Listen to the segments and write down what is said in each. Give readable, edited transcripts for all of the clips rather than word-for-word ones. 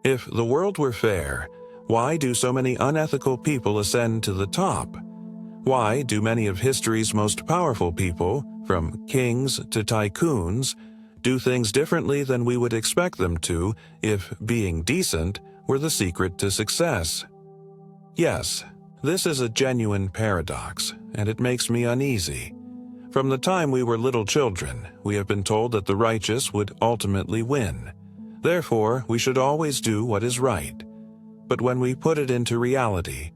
If the world were fair, why do so many unethical people ascend to the top? Why do many of history's most powerful people, from kings to tycoons, do things differently than we would expect them to if being decent were the secret to success? Yes, this is a genuine paradox, and it makes me uneasy. From the time we were little children, we have been told that the righteous would ultimately win. Therefore, we should always do what is right. But when we put it into reality,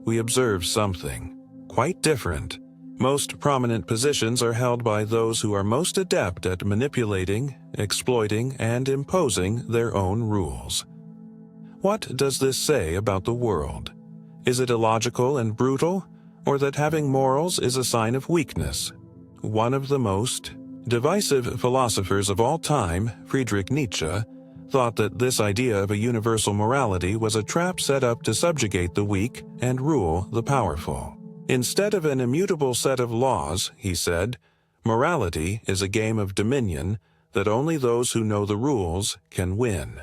we observe something quite different. Most prominent positions are held by those who are most adept at manipulating, exploiting, and imposing their own rules. What does this say about the world? Is it illogical and brutal, or that having morals is a sign of weakness? One of the most divisive philosophers of all time, Friedrich Nietzsche, thought that this idea of a universal morality was a trap set up to subjugate the weak and rule the powerful. Instead of an immutable set of laws, he said, morality is a game of dominion that only those who know the rules can win.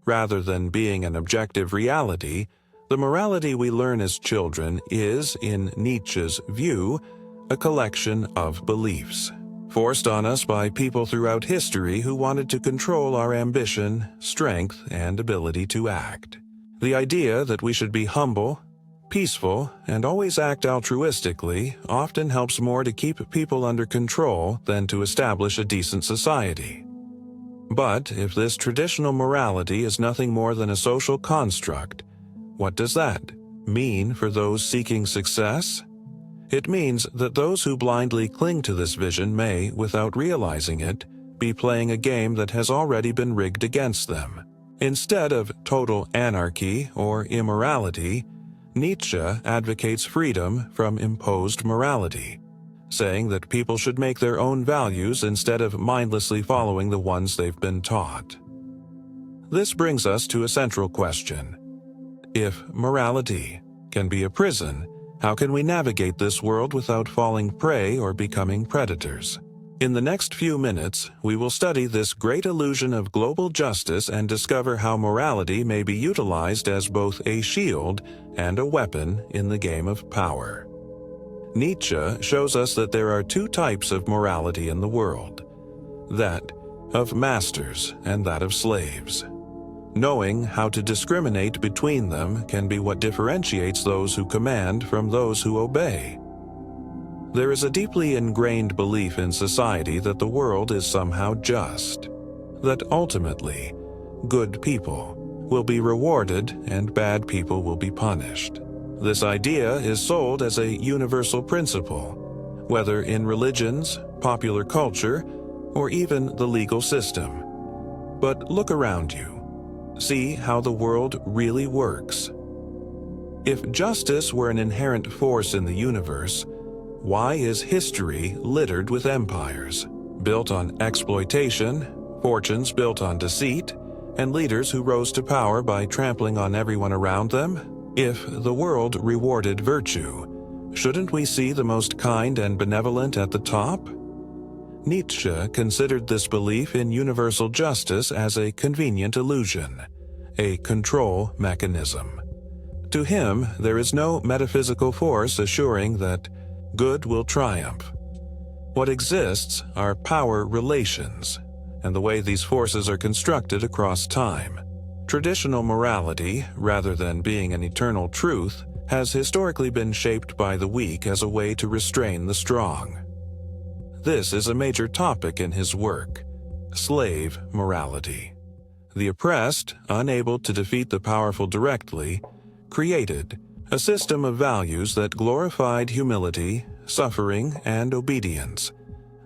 Rather than being an objective reality, the morality we learn as children is, in Nietzsche's view, a collection of beliefs, forced on us by people throughout history who wanted to control our ambition, strength, and ability to act. The idea that we should be humble, peaceful, and always act altruistically often helps more to keep people under control than to establish a decent society. But if this traditional morality is nothing more than a social construct, what does that mean for those seeking success? It means that those who blindly cling to this vision may, without realizing it, be playing a game that has already been rigged against them. Instead of total anarchy or immorality, Nietzsche advocates freedom from imposed morality, saying that people should make their own values instead of mindlessly following the ones they've been taught. This brings us to a central question. If morality can be a prison, how can we navigate this world without falling prey or becoming predators? In the next few minutes, we will study this great illusion of global justice and discover how morality may be utilized as both a shield and a weapon in the game of power. Nietzsche shows us that there are two types of morality in the world, that of masters and that of slaves. Knowing how to discriminate between them can be what differentiates those who command from those who obey. There is a deeply ingrained belief in society that the world is somehow just, that ultimately, good people will be rewarded and bad people will be punished. This idea is sold as a universal principle, whether in religions, popular culture, or even the legal system. But look around you. See how the world really works. If justice were an inherent force in the universe, why is history littered with empires, built on exploitation, fortunes built on deceit, and leaders who rose to power by trampling on everyone around them? If the world rewarded virtue, shouldn't we see the most kind and benevolent at the top? Nietzsche considered this belief in universal justice as a convenient illusion, a control mechanism. To him, there is no metaphysical force assuring that good will triumph. What exists are power relations, and the way these forces are constructed across time. Traditional morality, rather than being an eternal truth, has historically been shaped by the weak as a way to restrain the strong. This is a major topic in his work, slave morality. The oppressed, unable to defeat the powerful directly, created a system of values that glorified humility, suffering, and obedience.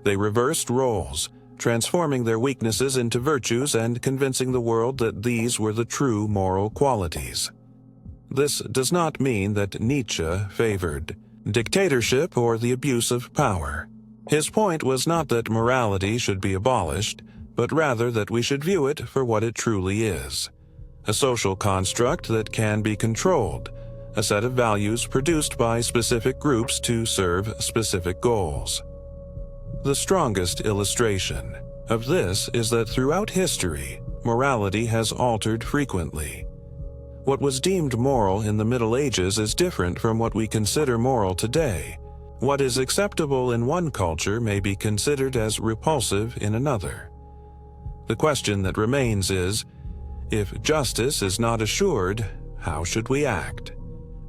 They reversed roles, transforming their weaknesses into virtues and convincing the world that these were the true moral qualities. This does not mean that Nietzsche favored dictatorship or the abuse of power. His point was not that morality should be abolished, but rather that we should view it for what it truly is: a social construct that can be controlled, a set of values produced by specific groups to serve specific goals. The strongest illustration of this is that throughout history, morality has altered frequently. What was deemed moral in the Middle Ages is different from what we consider moral today. What is acceptable in one culture may be considered as repulsive in another. The question that remains is, if justice is not assured, how should we act?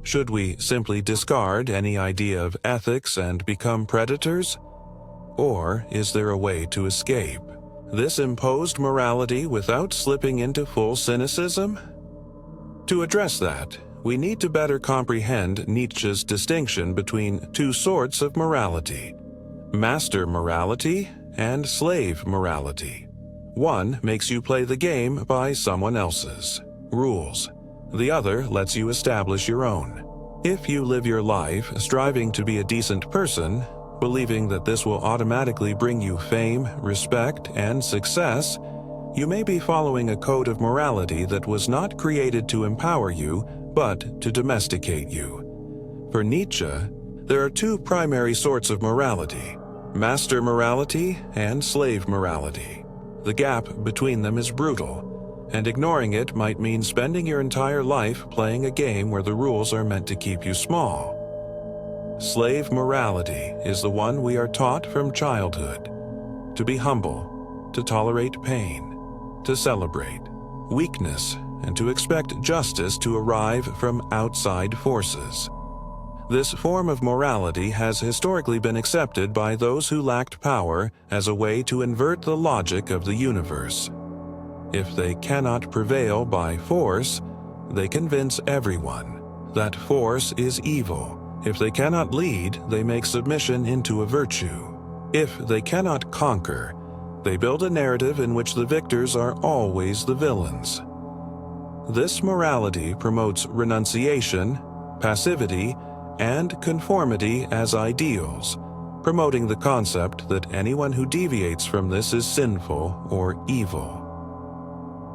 Should we simply discard any idea of ethics and become predators? Or is there a way to escape this imposed morality without slipping into full cynicism? To address that, we need to better comprehend Nietzsche's distinction between two sorts of morality: master morality and slave morality. One makes you play the game by someone else's rules. The other lets you establish your own. If you live your life striving to be a decent person, believing that this will automatically bring you fame, respect, and success, you may be following a code of morality that was not created to empower you, but to domesticate you. For Nietzsche, there are two primary sorts of morality: master morality and slave morality. The gap between them is brutal, and ignoring it might mean spending your entire life playing a game where the rules are meant to keep you small. Slave morality is the one we are taught from childhood: to be humble, to tolerate pain, to celebrate weakness, and to expect justice to arrive from outside forces. This form of morality has historically been accepted by those who lacked power as a way to invert the logic of the universe. If they cannot prevail by force, they convince everyone that force is evil. If they cannot lead, they make submission into a virtue. If they cannot conquer, they build a narrative in which the victors are always the villains. This morality promotes renunciation, passivity, and conformity as ideals, promoting the concept that anyone who deviates from this is sinful or evil.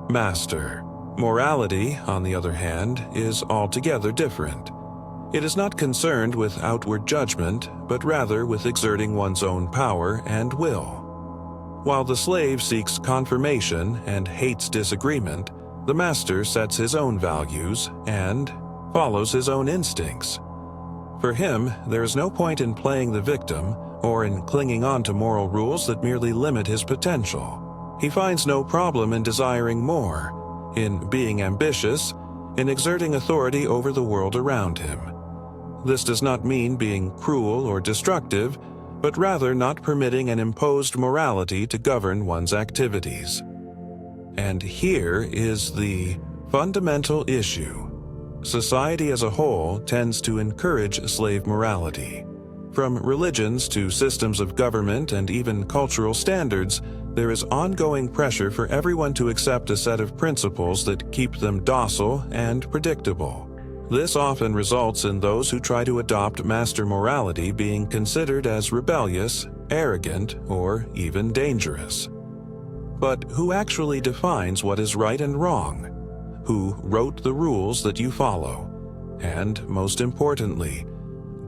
Master morality, on the other hand, is altogether different. It is not concerned with outward judgment, but rather with exerting one's own power and will. While the slave seeks confirmation and hates disagreement, the master sets his own values and follows his own instincts. For him, there is no point in playing the victim or in clinging on to moral rules that merely limit his potential. He finds no problem in desiring more, in being ambitious, in exerting authority over the world around him. This does not mean being cruel or destructive, but rather not permitting an imposed morality to govern one's activities. And here is the fundamental issue. Society as a whole tends to encourage slave morality. From religions to systems of government and even cultural standards, there is ongoing pressure for everyone to accept a set of principles that keep them docile and predictable. This often results in those who try to adopt master morality being considered as rebellious, arrogant, or even dangerous. But who actually defines what is right and wrong? Who wrote the rules that you follow? And, most importantly,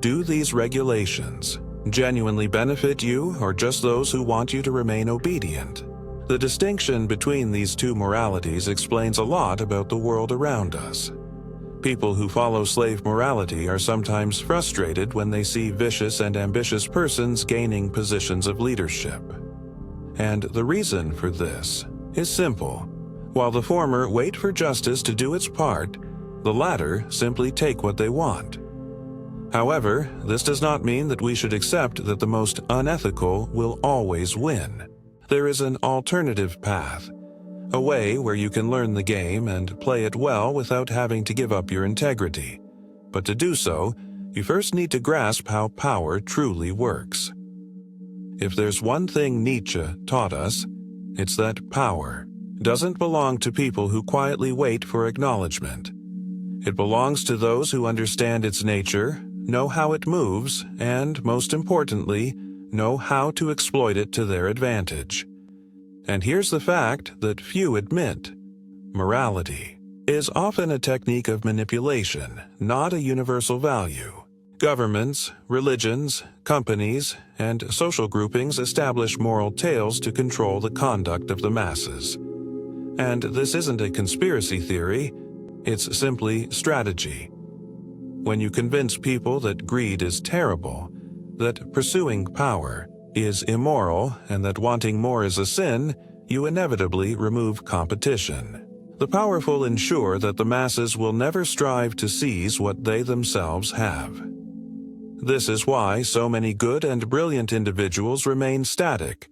do these regulations genuinely benefit you or just those who want you to remain obedient? The distinction between these two moralities explains a lot about the world around us. People who follow slave morality are sometimes frustrated when they see vicious and ambitious persons gaining positions of leadership. And the reason for this is simple. While the former wait for justice to do its part, the latter simply take what they want. However, this does not mean that we should accept that the most unethical will always win. There is an alternative path, a way where you can learn the game and play it well without having to give up your integrity. But to do so, you first need to grasp how power truly works. If there's one thing Nietzsche taught us, it's that power doesn't belong to people who quietly wait for acknowledgement. It belongs to those who understand its nature, know how it moves, and, most importantly, know how to exploit it to their advantage. And here's the fact that few admit. Morality is often a technique of manipulation, not a universal value. Governments, religions, companies, and social groupings establish moral tales to control the conduct of the masses. And this isn't a conspiracy theory, it's simply strategy. When you convince people that greed is terrible, that pursuing power is immoral, and that wanting more is a sin, you inevitably remove competition. The powerful ensure that the masses will never strive to seize what they themselves have. This is why so many good and brilliant individuals remain static.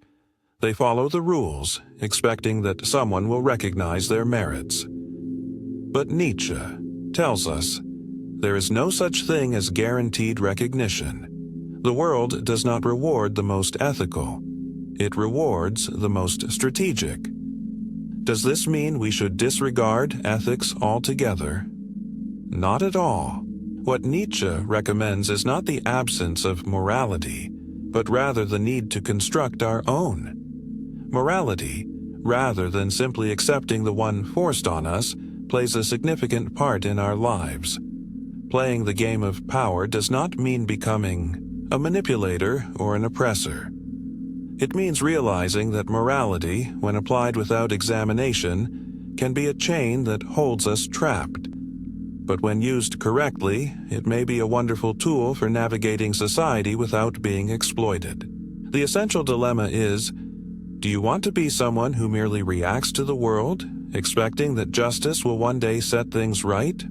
They follow the rules, expecting that someone will recognize their merits. But Nietzsche tells us, there is no such thing as guaranteed recognition. The world does not reward the most ethical. It rewards the most strategic. Does this mean we should disregard ethics altogether? Not at all. What Nietzsche recommends is not the absence of morality, but rather the need to construct our own. Morality, rather than simply accepting the one forced on us, plays a significant part in our lives. Playing the game of power does not mean becoming a manipulator or an oppressor. It means realizing that morality, when applied without examination, can be a chain that holds us trapped. But when used correctly, it may be a wonderful tool for navigating society without being exploited. The essential dilemma is, do you want to be someone who merely reacts to the world, expecting that justice will one day set things right?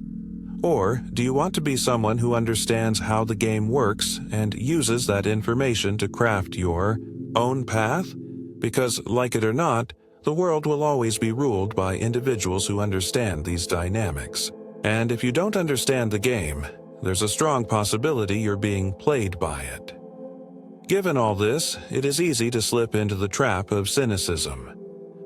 Or do you want to be someone who understands how the game works and uses that information to craft your own path? Because, like it or not, the world will always be ruled by individuals who understand these dynamics. And if you don't understand the game, there's a strong possibility you're being played by it. Given all this, it is easy to slip into the trap of cynicism.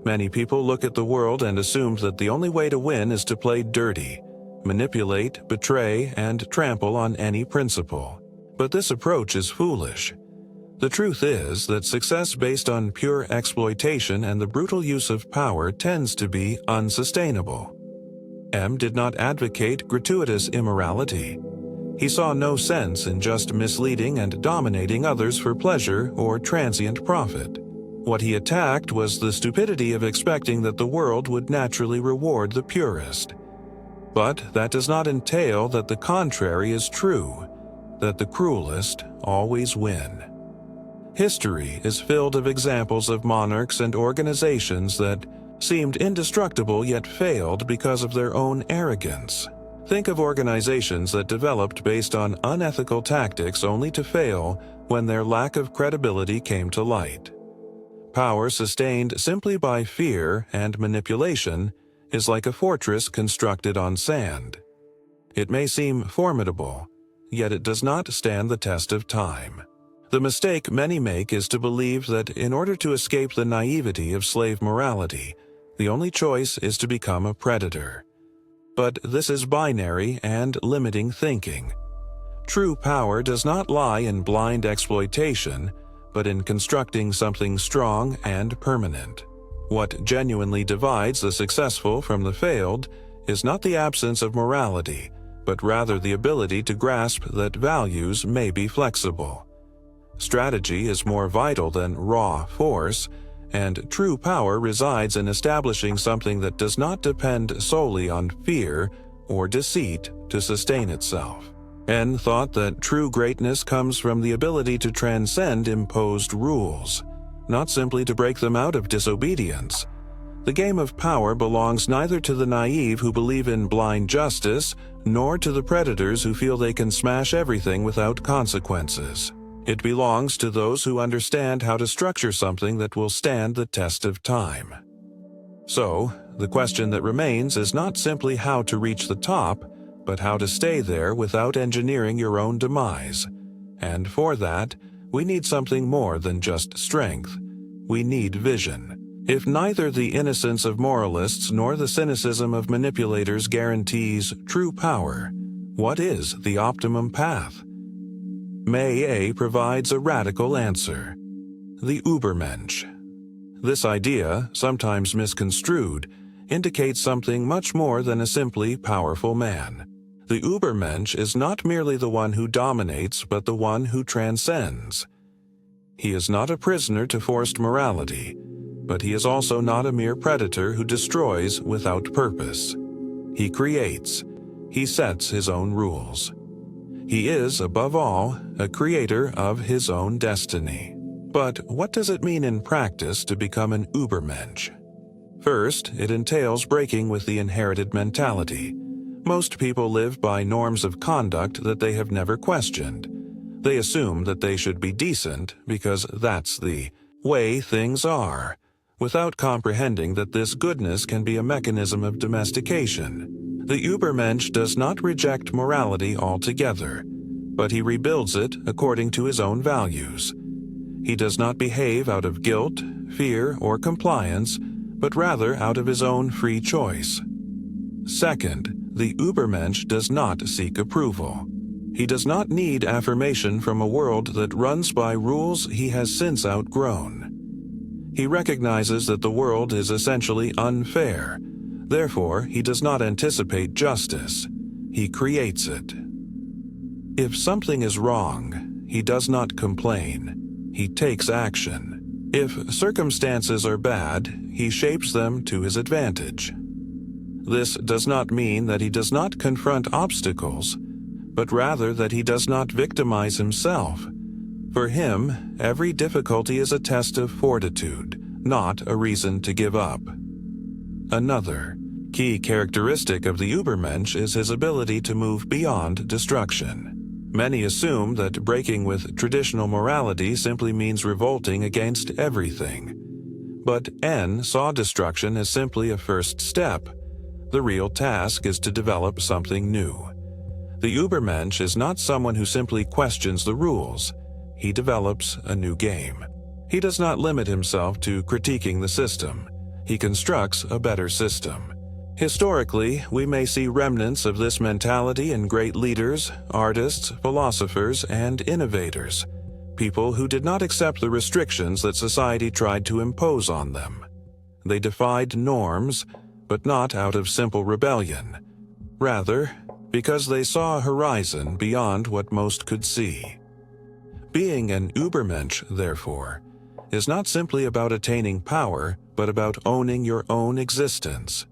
Many people look at the world and assume that the only way to win is to play dirty, manipulate, betray, and trample on any principle. But this approach is foolish. The truth is that success based on pure exploitation and the brutal use of power tends to be unsustainable. M did not advocate gratuitous immorality. He saw no sense in just misleading and dominating others for pleasure or transient profit. What he attacked was the stupidity of expecting that the world would naturally reward the purest. But that does not entail that the contrary is true, that the cruelest always win. History is filled of examples of monarchs and organizations that seemed indestructible yet failed because of their own arrogance. Think of organizations that developed based on unethical tactics only to fail when their lack of credibility came to light. Power sustained simply by fear and manipulation is like a fortress constructed on sand. It may seem formidable, yet it does not stand the test of time. The mistake many make is to believe that in order to escape the naivety of slave morality, the only choice is to become a predator. But this is binary and limiting thinking. True power does not lie in blind exploitation, but in constructing something strong and permanent. What genuinely divides the successful from the failed is not the absence of morality, but rather the ability to grasp that values may be flexible. Strategy is more vital than raw force, and true power resides in establishing something that does not depend solely on fear or deceit to sustain itself. N thought that true greatness comes from the ability to transcend imposed rules, not simply to break them out of disobedience. The game of power belongs neither to the naive who believe in blind justice, nor to the predators who feel they can smash everything without consequences. It belongs to those who understand how to structure something that will stand the test of time. So, the question that remains is not simply how to reach the top, but how to stay there without engineering your own demise. And for that, we need something more than just strength. We need vision. If neither the innocence of moralists nor the cynicism of manipulators guarantees true power, what is the optimum path? May A provides a radical answer: the Übermensch. This idea, sometimes misconstrued, indicates something much more than a simply powerful man. The Übermensch is not merely the one who dominates, but the one who transcends. He is not a prisoner to forced morality. but he is also not a mere predator who destroys without purpose. He creates. He sets his own rules. He is, above all, a creator of his own destiny. But what does it mean in practice to become an Übermensch? First, it entails breaking with the inherited mentality. Most people live by norms of conduct that they have never questioned. They assume that they should be decent because that's the way things are, without comprehending that this goodness can be a mechanism of domestication. The Übermensch does not reject morality altogether, but he rebuilds it according to his own values. He does not behave out of guilt, fear, or compliance, but rather out of his own free choice. Second, the Übermensch does not seek approval. He does not need affirmation from a world that runs by rules he has since outgrown. He recognizes that the world is essentially unfair. Therefore, he does not anticipate justice. He creates it. If something is wrong, he does not complain. He takes action. If circumstances are bad, he shapes them to his advantage. This does not mean that he does not confront obstacles, but rather that he does not victimize himself. For him, every difficulty is a test of fortitude, not a reason to give up. Another key characteristic of the Übermensch is his ability to move beyond destruction. Many assume that breaking with traditional morality simply means revolting against everything. But N saw destruction as simply a first step. The real task is to develop something new. The Übermensch is not someone who simply questions the rules. He develops a new game. He does not limit himself to critiquing the system. He constructs a better system. Historically, we may see remnants of this mentality in great leaders, artists, philosophers, and innovators, people who did not accept the restrictions that society tried to impose on them. They defied norms, but not out of simple rebellion. Rather, because they saw a horizon beyond what most could see. Being an Übermensch, therefore, is not simply about attaining power, but about owning your own existence.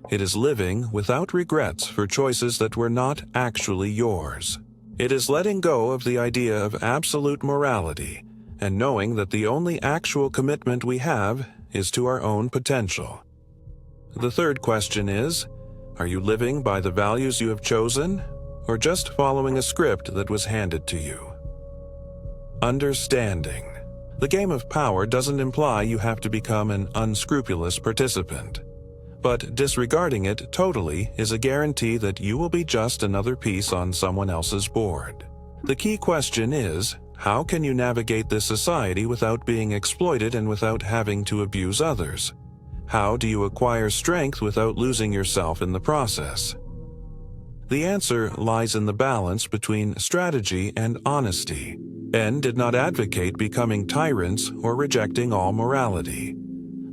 It is living without regrets for choices that were not actually yours. It is letting go of the idea of absolute morality and knowing that the only actual commitment we have is to our own potential. The third question is, are you living by the values you have chosen, or just following a script that was handed to you? Understanding. The game of power doesn't imply you have to become an unscrupulous participant. But disregarding it totally is a guarantee that you will be just another piece on someone else's board. The key question is, how can you navigate this society without being exploited and without having to abuse others? How do you acquire strength without losing yourself in the process? The answer lies in the balance between strategy and honesty. N did not advocate becoming tyrants or rejecting all morality.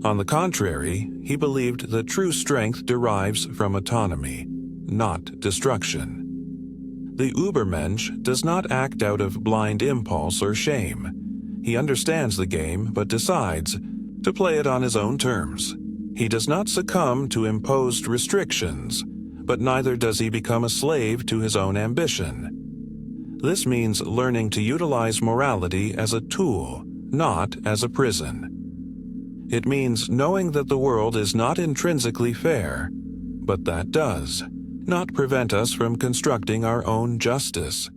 On the contrary, he believed that true strength derives from autonomy, not destruction. The Übermensch does not act out of blind impulse or shame. He understands the game but decides to play it on his own terms. He does not succumb to imposed restrictions, but neither does he become a slave to his own ambition. This means learning to utilize morality as a tool, not as a prison. It means knowing that the world is not intrinsically fair, but that does not prevent us from constructing our own justice.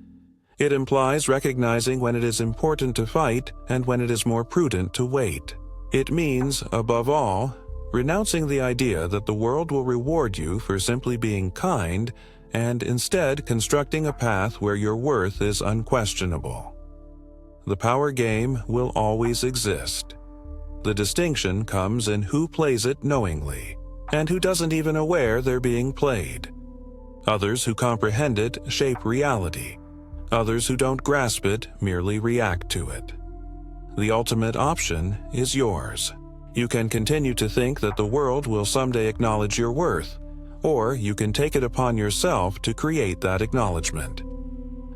It implies recognizing when it is important to fight and when it is more prudent to wait. It means, above all, renouncing the idea that the world will reward you for simply being kind and instead constructing a path where your worth is unquestionable. The power game will always exist. The distinction comes in who plays it knowingly, and who doesn't even aware they're being played. Others who comprehend it shape reality. Others who don't grasp it merely react to it. The ultimate option is yours. You can continue to think that the world will someday acknowledge your worth, or you can take it upon yourself to create that acknowledgement.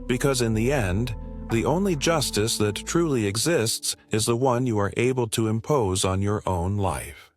Because in the end, The only justice that truly exists is the one you are able to impose on your own life.